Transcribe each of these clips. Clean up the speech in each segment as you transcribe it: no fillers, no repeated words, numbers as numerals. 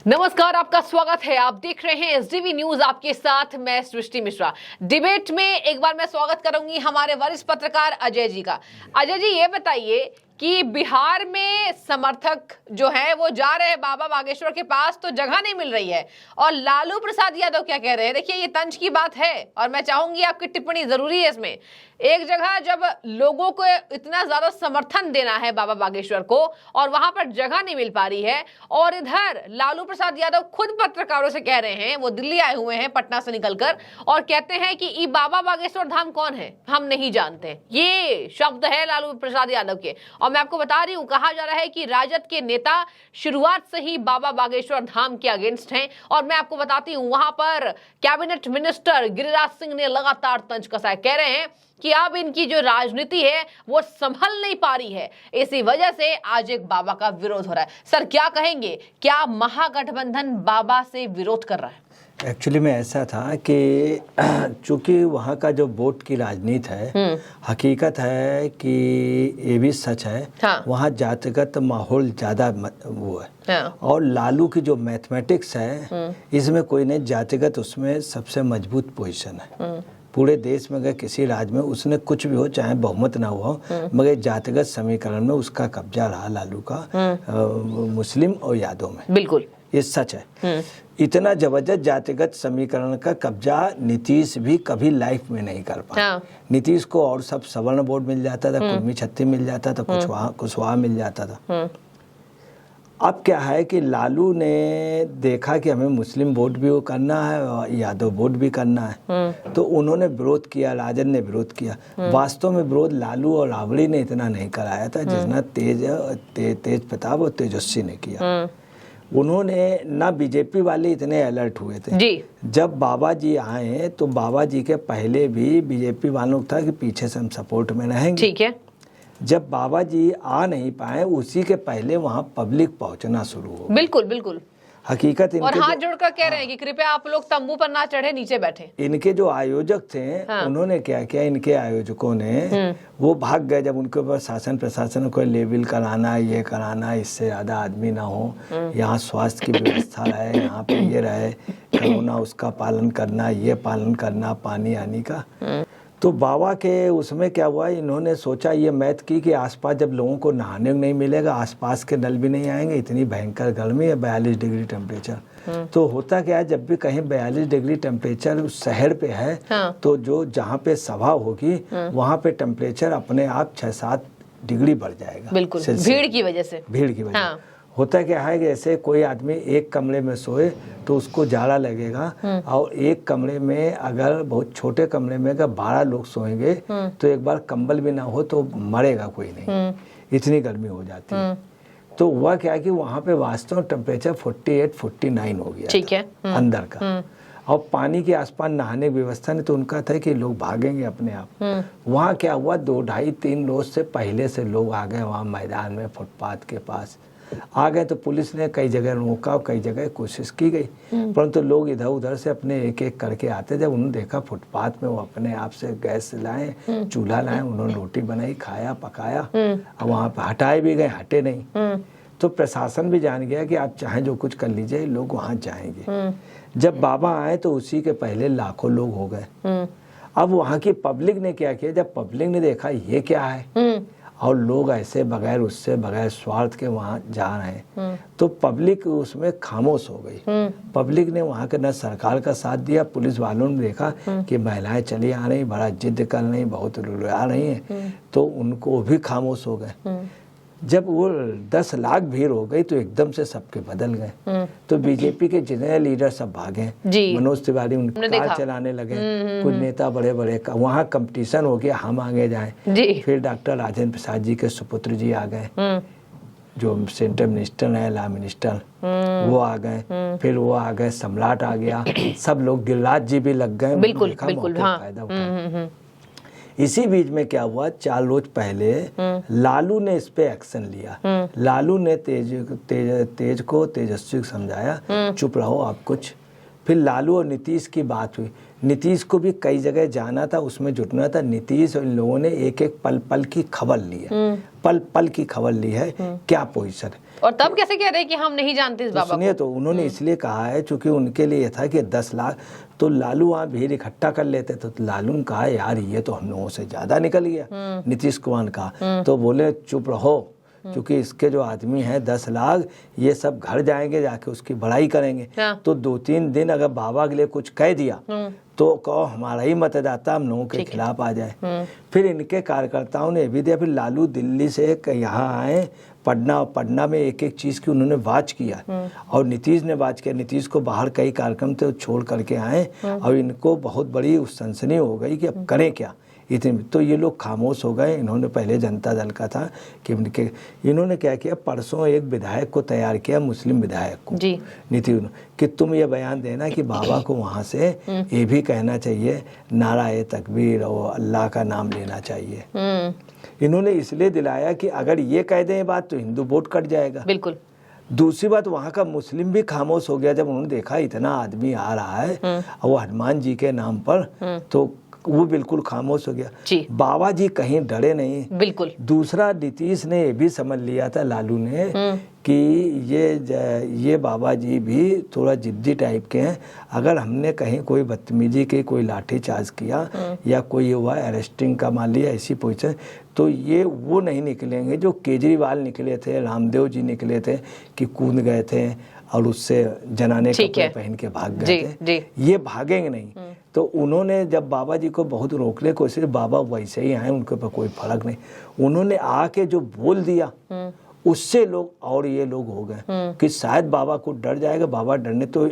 नमस्कार, आपका स्वागत है। आप देख रहे हैं एसडीवी न्यूज, आपके साथ मैं सृष्टि मिश्रा। डिबेट में एक बार मैं स्वागत करूंगी हमारे वरिष्ठ पत्रकार अजय जी का। अजय जी, ये बताइए कि बिहार में समर्थक जो है वो जा रहे हैं बाबा बागेश्वर के पास, तो जगह नहीं मिल रही है, और लालू प्रसाद यादव क्या कह रहे हैं। देखिए, ये तंज की बात है और मैं चाहूंगी आपकी टिप्पणी जरूरी है इसमें। एक जगह जब लोगों को इतना ज्यादा समर्थन देना है बाबा बागेश्वर को और वहां पर जगह नहीं मिल पा रही है, और इधर लालू प्रसाद यादव खुद पत्रकारों से कह रहे हैं, वो दिल्ली आए हुए हैं पटना से निकलकर, और कहते हैं कि ये बाबा बागेश्वर धाम कौन है हम नहीं जानते। ये शब्द है लालू प्रसाद यादव के। और मैं आपको बता रही हूं, कहा जा रहा है कि राजद के नेता शुरुआत से ही बाबा बागेश्वर धाम के अगेंस्ट हैं। और मैं आपको बताती हूं, वहां पर कैबिनेट मिनिस्टर गिरिराज सिंह ने लगातार तंज कसा है। कह रहे हैं कि अब इनकी जो राजनीति है वो संभल नहीं पा रही है, इसी वजह से आज एक बाबा का विरोध हो रहा है। सर, क्या कहेंगे, क्या महागठबंधन बाबा से विरोध कर रहा है? एक्चुअली में ऐसा था कि चूंकि वहाँ का जो वोट की राजनीति है, हकीकत है कि ये भी सच है। हाँ। वहाँ जातिगत माहौल ज़्यादा वो है। हाँ। और लालू की जो मैथमेटिक्स है, इसमें कोई नहीं, जातिगत उसमें सबसे मजबूत पोजीशन है। पूरे देश में अगर किसी राज्य में उसने कुछ भी हो, चाहे बहुमत ना हुआ हो, मगर जातिगत समीकरण में उसका कब्जा रहा लालू का मुस्लिम और यादव में। बिल्कुल, ये सच है। इतना जबरदस्त जातिगत समीकरण का कब्जा नीतीश भी कभी लाइफ में नहीं कर पाया। हाँ। नीतीश को और सब सवर्ण वोट मिल जाता था, कुर्मी छत्ती मिल जाता था, कुशवाहा मिल जाता था। अब क्या है कि लालू ने देखा कि हमें मुस्लिम वोट भी वो करना है और यादव वोट भी करना है, तो उन्होंने विरोध किया, राजद ने विरोध किया। वास्तव में विरोध लालू और राबड़ी ने इतना नहीं कराया था जितना तेज प्रताप और तेजस्वी ने किया। उन्होंने ना, बीजेपी वाले इतने अलर्ट हुए थे जी। जब बाबा जी आए, तो बाबा जी के पहले भी बीजेपी वालों को था कि पीछे से हम सपोर्ट में रहेंगे। ठीक है। जब बाबा जी आ नहीं पाए, उसी के पहले वहाँ पब्लिक पहुँचना शुरू हो गई। बिल्कुल बिल्कुल। हकीकत और हाथ जोड़कर कह रहे हैं कि कृपया आप लोग तंबू पर ना चढ़े, नीचे बैठे। इनके जो आयोजक थे, हाँ। उन्होंने क्या किया, इनके आयोजकों ने वो भाग गए जब उनके ऊपर शासन प्रशासन को लेवल कराना, ये कराना, इससे ज्यादा आदमी ना हो, यहाँ स्वास्थ्य की व्यवस्था रहे, यहाँ पे ये रहे, कोरोना उसका पालन करना, ये पालन करना, पानी आने का। तो बाबा के उसमें क्या हुआ, इन्होंने सोचा, ये मैथ की कि आसपास जब लोगों को नहाने नहीं मिलेगा, आसपास के नल भी नहीं आएंगे, इतनी भयंकर गर्मी है, 42 डिग्री टेम्परेचर। तो होता क्या है, जब भी कहीं 42 डिग्री टेम्परेचर उस शहर पे है, हाँ। तो जो जहाँ पे सभा होगी वहाँ पे टेम्परेचर अपने आप 6-7 डिग्री बढ़ जाएगा। बिल्कुल, भीड़ की वजह से। भीड़ की वजह। हाँ। होता क्या है कि जैसे कोई आदमी एक कमरे में सोए तो उसको जाड़ा लगेगा, और एक कमरे में अगर, बहुत छोटे कमरे में अगर 12 लोग सोएंगे तो एक बार कंबल भी ना हो तो मरेगा कोई नहीं, इतनी गर्मी हो जाती है। तो हुआ क्या कि वहाँ पे वास्तव टेम्परेचर 48-49 हो गया। ठीक है। अंदर का। और पानी के आसपास नहाने की व्यवस्था नहीं, तो उनका था कि लोग भागेंगे अपने आप। वहाँ क्या हुआ, 2, 2.5, 3 रोज से पहले से लोग आ गए वहाँ मैदान में, फुटपाथ के पास आ गए। तो पुलिस ने कई जगह रोका, कई जगह कोशिश की गई, परंतु लोग इधर उधर से अपने एक एक करके आते। जब उन्होंने देखा फुटपाथ में, वो अपने आप से गैस लाए, चूल्हा लाए, उन्होंने रोटी बनाई, खाया, पकाया, और वहाँ पर हटाए भी गए, हटे नहीं। तो प्रशासन भी जान गया कि आप चाहें जो कुछ कर लीजिए, लोग वहाँ जाएंगे। जब बाबा आए तो उसी के पहले लाखों लोग हो गए। अब वहाँ की पब्लिक ने क्या किया, जब पब्लिक ने देखा ये क्या है, और लोग ऐसे बगैर उससे, बगैर स्वार्थ के वहाँ जा रहे हैं, तो पब्लिक उसमें खामोश हो गई। पब्लिक ने वहाँ के न सरकार का साथ दिया, पुलिस वालों ने देखा कि महिलाएं चली आ रही, बड़ा जिद कर रही, बहुत रुला रही हैं, तो उनको भी खामोश हो गए। जब वो 10 लाख भीड़ हो गई तो एकदम से सबके बदल गए। तो बीजेपी के जितने लीडर सब भागे, मनोज तिवारी उनकी कार चलाने लगे, कुछ नेता बड़े बड़े, वहाँ कंपटीशन हो गया, हम आगे जाएं। फिर डॉक्टर राजेंद्र प्रसाद जी के सुपुत्र जी आ गए, जो सेंट्रल मिनिस्टर है, लॉ मिनिस्टर, वो आ गए। फिर वो आ गए, सम्राट आ गया, सब लोग, गिरिराज जी भी लग गए। बिल्कुल बिल्कुल। फायदा उठाया। इसी बीच में क्या हुआ, 4 रोज पहले लालू ने इस पे एक्शन लिया। लालू ने तेज को, तेजस्वी को समझाया, चुप रहो, आप कुछ फिर लालू और नीतीश की बात हुई, नीतीश को भी कई जगह जाना था, उसमें जुटना था। नीतीश और इन लोगों ने एक एक पल पल की खबर ली है, पल पल की खबर ली है, क्या पोजीशन है। और तब कैसे कह रहे हैं कि हम नहीं जानते इस बाबा को? सुनिए, तो उन्होंने इसलिए कहा है चूंकि उनके लिए था कि 10 लाख, तो लालू वहाँ भीड़ इकट्ठा कर लेते, तो लालू ने कहा यार ये तो हम लोगों से ज्यादा निकल गया। नीतीश कुमार कहा, तो बोले चुप रहो, क्योंकि इसके जो आदमी हैं 10 लाख, ये सब घर जाएंगे, जाके उसकी बड़ाई करेंगे। तो 2-3 दिन अगर बाबा के लिए कुछ कह दिया तो कहो हमारा ही मतदाता हम लोगों के खिलाफ आ जाए। फिर इनके कार्यकर्ताओं ने भी दिया। फिर लालू दिल्ली से यहाँ आए पटना, और पटना में एक एक चीज़ की उन्होंने वाच किया, और नीतीश ने वाच किया। नीतीश को बाहर कई कार्यक्रम थे छोड़ करके आए, और इनको बहुत बड़ी सनसनी हो गई कि अब करें क्या। इतने तो ये लोग खामोश हो गए। इन्होंने पहले जनता दल का था कि इन्होंने क्या किया, परसों एक विधायक को तैयार किया, मुस्लिम विधायक को जी, नीतीश, कि तुम ये बयान देना कि बाबा को वहाँ से ये भी कहना चाहिए नाराए तकबीर और अल्लाह का नाम लेना चाहिए। इन्होंने इसलिए दिलाया कि अगर ये कह दें बात तो हिंदू वोट कट जाएगा। बिल्कुल। दूसरी बात, वहाँ का मुस्लिम भी खामोश हो गया जब उन्होंने देखा इतना आदमी आ रहा है और वो हनुमान जी के नाम पर, तो वो बिल्कुल खामोश हो गया जी। बाबा जी कहीं डरे नहीं। बिल्कुल। दूसरा, नीतीश ने ये भी समझ लिया था, लालू ने, कि ये बाबा जी भी थोड़ा जिद्दी टाइप के हैं। अगर हमने कहीं कोई बदतमीजी की, कोई लाठीचार्ज किया या कोई हुआ अरेस्टिंग का मान लिया ऐसी पोजीशन, तो ये वो नहीं निकलेंगे जो केजरीवाल निकले थे, रामदेव जी निकले थे कि कूद गए थे और उससे जनाने कपड़े पहन के भाग गए थे। ये भागेंगे नहीं। तो उन्होंने जब बाबा जी को बहुत रोकने की कोशिश, बाबा वैसे ही आए, उनके ऊपर कोई फर्क नहीं। उन्होंने आके जो बोल दिया उससे लोग और ये लोग हो गए कि शायद बाबा को डर जाएगा। बाबा डरने, तो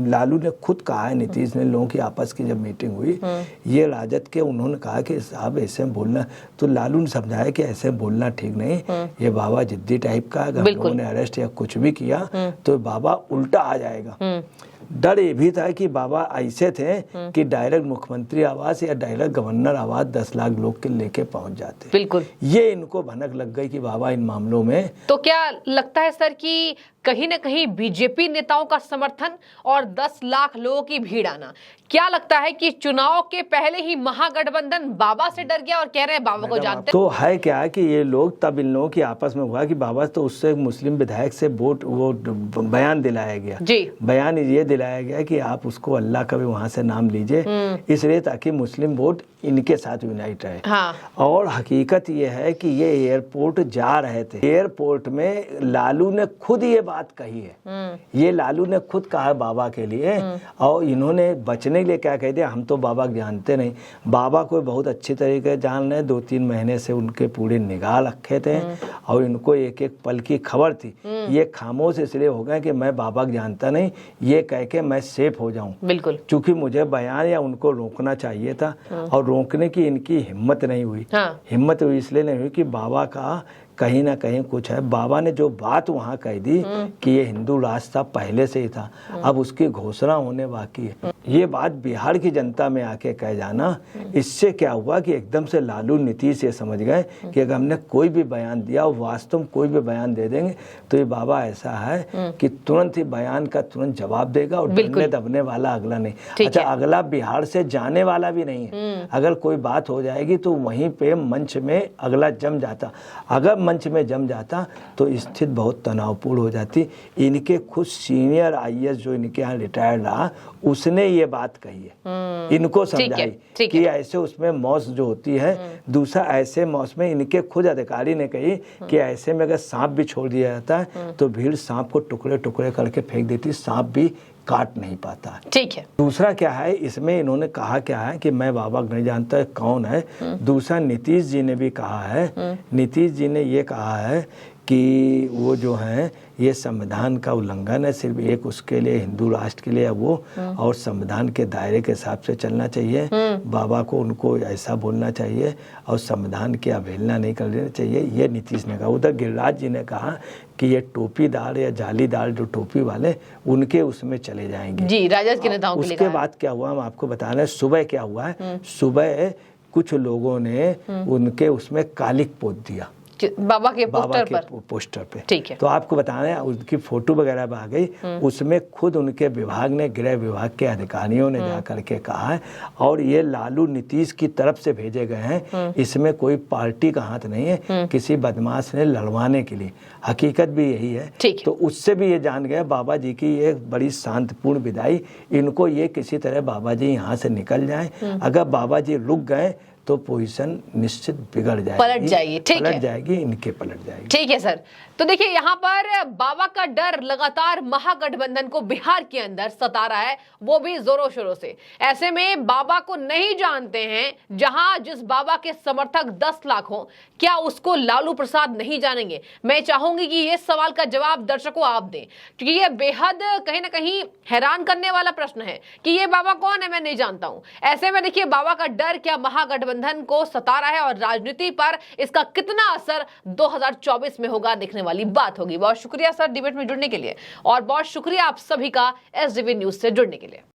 लालू ने खुद कहा है, नीतीश ने, लोगों की आपस की जब मीटिंग हुई, ये राजद के, उन्होंने कहा कि साहब ऐसे बोलना, तो लालू ने समझाया कि ऐसे बोलना ठीक नहीं, ये बाबा जिद्दी टाइप का, अगर लोगों ने अरेस्ट या कुछ भी किया तो बाबा उल्टा आ जाएगा। डर ये भी था कि बाबा ऐसे थे कि डायरेक्ट मुख्यमंत्री आवास या डायरेक्ट गवर्नर आवास 10 लाख लोग के लेके पहुंच जाते। बिल्कुल। ये इनको भनक लग गई कि बाबा इन मामलों में। तो क्या लगता है सर कि कहीं ना कहीं बीजेपी नेताओं का समर्थन और 10 लाख लोगों की भीड़ आना, क्या लगता है कि चुनाव के पहले ही महागठबंधन बाबा से डर गया और कह रहे हैं बाबा को जानते? तो है क्या कि ये लोग, तब इन लोगों की आपस में हुआ कि बाबा, तो उससे मुस्लिम विधायक से वो बयान दिलाया गया जी। बयान ये दिलाया गया कि आप उसको अल्लाह का भी वहां से नाम लीजिए, इसलिए ताकि मुस्लिम वोट इनके साथ यूनाइट रहे। हाँ। और हकीकत ये है कि ये एयरपोर्ट जा रहे थे, एयरपोर्ट में लालू ने खुद ये बात कही है, ये लालू ने खुद कहा बाबा के लिए, और इन्होंने बचने के लिए क्या कह दिया, हम तो बाबा जानते नहीं। बाबा को बहुत अच्छी तरीके जान रहे, 2-3 महीने से उनके पूरे निगाह रखे थे और इनको एक एक पल की खबर थी। ये खामोश इसलिए हो गए कि मैं बाबा को जानता नहीं, ये कह के मैं सेफ हो जाऊं। बिल्कुल। चूंकि मुझे बयान या उनको रोकना चाहिए था, और रोकने की इनकी हिम्मत नहीं हुई। हाँ। हिम्मत हुई इसलिए नहीं हुई कि बाबा का कहीं ना कहीं कुछ है। बाबा ने जो बात वहाँ कह दी कि ये हिंदू राष्ट्र पहले से ही था, अब उसकी घोषणा होने बाकी है। ये बात बिहार की जनता में आके कह जाना, इससे क्या हुआ कि एकदम से लालू नीतीश ये समझ गए कि अगर हमने कोई भी बयान दिया और वास्तव में कोई भी बयान दे देंगे तो ये बाबा ऐसा है कि तुरंत ही बयान का तुरंत जवाब देगा, और डरने दबने वाला अगला नहीं। अच्छा, अगला बिहार से जाने वाला भी नहीं है। अगर कोई बात हो जाएगी तो वहीं पे मंच में अगला जम जाता। अगर मंच में जम जाता तो स्थिति बहुत तनावपूर्ण हो जाती। इनके खुद सीनियर IAS जो इनके यहाँ रिटायर्ड रहा, उसने ये बात कही है, इनको समझाई कि ऐसे उसमें मौत जो होती है। दूसरा, ऐसे मौत में इनके खुद अधिकारी ने कही कि ऐसे में अगर सांप भी छोड़ दिया जाता है तो भीड़ सांप को टुकड़े टुकड़े करके फेंक देती, सांप भी काट नहीं पाता है। ठीक है। दूसरा क्या है, इसमें इन्होंने कहा क्या है कि मैं बाबा को नहीं जानता कौन है। दूसरा, नीतीश जी ने भी कहा है, नीतीश जी ने ये कहा है कि वो जो है ये संविधान का उल्लंघन है, सिर्फ एक उसके लिए, हिंदू राष्ट्र के लिए है वो, और संविधान के दायरे के हिसाब से चलना चाहिए। बाबा को उनको ऐसा बोलना चाहिए और संविधान की अवहेलना नहीं करनी चाहिए, ये नीतीश ने कहा। उधर गिरिराज जी ने कहा कि ये टोपीदार या जालीदार जो टोपी वाले, उनके उसमें चले जाएंगे जी, राजद के नेताओं के लिए। उसके बाद क्या हुआ हम आपको बता रहे हैं। सुबह क्या हुआ है, सुबह कुछ लोगों ने उनके उसमें कालिक पोत दिया। बाबा के पोस्टर पर, पोस्टर पे। ठीक है। तो आपको बताना है उनकी फोटो वगैरह भी आ गई, उसमें खुद उनके विभाग ने, गृह विभाग के अधिकारियों ने जाकर के कहा है, और ये लालू नीतीश की तरफ से भेजे गए हैं, इसमें कोई पार्टी का हाथ नहीं है, किसी बदमाश ने लड़वाने के लिए। हकीकत भी यही है। तो उससे भी ये जान गए बाबा जी की ये बड़ी शांतिपूर्ण विदाई, इनको ये किसी तरह बाबा जी यहाँ से निकल जाएं। अगर बाबा जी रुक गए तो पोजीशन निश्चित बिगड़ जाएगी, पलट जाएगी। ठीक है, पलट जाएगी, इनके पलट जाएगी। ठीक है सर। तो देखिए यहाँ पर बाबा का डर लगातार महागठबंधन को बिहार के अंदर सता रहा है, वो भी जोरों शोरों से। ऐसे में बाबा को नहीं जानते हैं, जहां जिस बाबा के समर्थक 10 लाख हो, क्या उसको लालू प्रसाद नहीं जानेंगे? मैं चाहूंगी कि ये सवाल का जवाब दर्शकों आप दें, क्योंकि ये बेहद कहीं ना कहीं हैरान करने वाला प्रश्न है कि ये बाबा कौन है, मैं नहीं जानता हूं। ऐसे में देखिए बाबा का डर क्या महागठबंधन को सता रहा है, और राजनीति पर इसका कितना असर 2024 में होगा, देखने वाली बात होगी। बहुत शुक्रिया सर डिबेट में जुड़ने के लिए, और बहुत शुक्रिया आप सभी का एसडीवी न्यूज से जुड़ने के लिए।